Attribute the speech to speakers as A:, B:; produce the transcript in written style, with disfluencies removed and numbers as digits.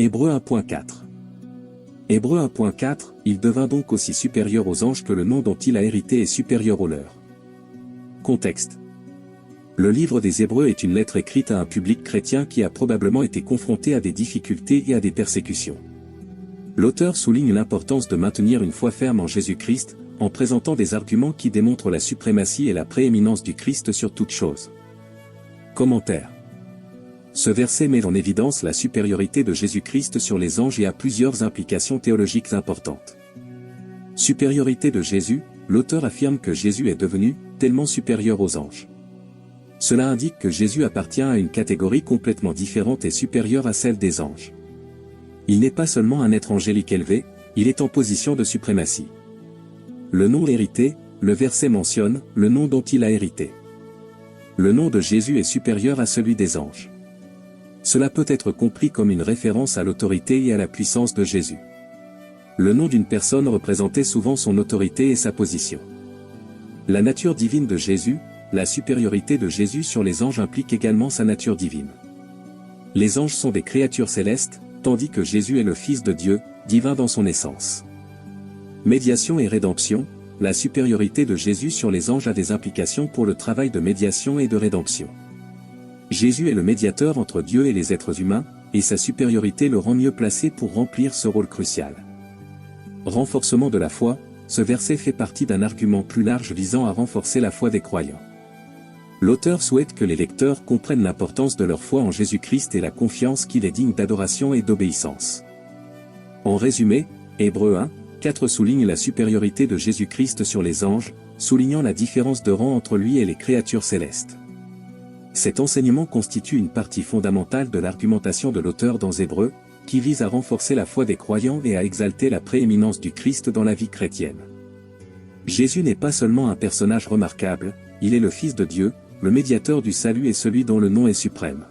A: Hébreux 1.4. Hébreux 1.4, il devint donc aussi supérieur aux anges que le nom dont il a hérité est supérieur au leur. Contexte. Le livre des Hébreux est une lettre écrite à un public chrétien qui a probablement été confronté à des difficultés et à des persécutions. L'auteur souligne l'importance de maintenir une foi ferme en Jésus-Christ, en présentant des arguments qui démontrent la suprématie et la prééminence du Christ sur toute chose. Commentaire. Ce verset met en évidence la supériorité de Jésus-Christ sur les anges et a plusieurs implications théologiques importantes. Supériorité de Jésus, l'auteur affirme que Jésus est devenu tellement supérieur aux anges. Cela indique que Jésus appartient à une catégorie complètement différente et supérieure à celle des anges. Il n'est pas seulement un être angélique élevé, il est en position de suprématie. Le nom hérité, le verset mentionne le nom dont il a hérité. Le nom de Jésus est supérieur à celui des anges. Cela peut être compris comme une référence à l'autorité et à la puissance de Jésus. Le nom d'une personne représentait souvent son autorité et sa position. La nature divine de Jésus, la supériorité de Jésus sur les anges implique également sa nature divine. Les anges sont des créatures célestes, tandis que Jésus est le Fils de Dieu, divin dans son essence. Médiation et rédemption, la supériorité de Jésus sur les anges a des implications pour le travail de médiation et de rédemption. Jésus est le médiateur entre Dieu et les êtres humains, et sa supériorité le rend mieux placé pour remplir ce rôle crucial. Renforcement de la foi, ce verset fait partie d'un argument plus large visant à renforcer la foi des croyants. L'auteur souhaite que les lecteurs comprennent l'importance de leur foi en Jésus-Christ et la confiance qu'il est digne d'adoration et d'obéissance. En résumé, Hébreux 1.4 souligne la supériorité de Jésus-Christ sur les anges, soulignant la différence de rang entre lui et les créatures célestes. Cet enseignement constitue une partie fondamentale de l'argumentation de l'auteur dans Hébreux, qui vise à renforcer la foi des croyants et à exalter la prééminence du Christ dans la vie chrétienne. Jésus n'est pas seulement un personnage remarquable, il est le Fils de Dieu, le médiateur du salut et celui dont le nom est suprême.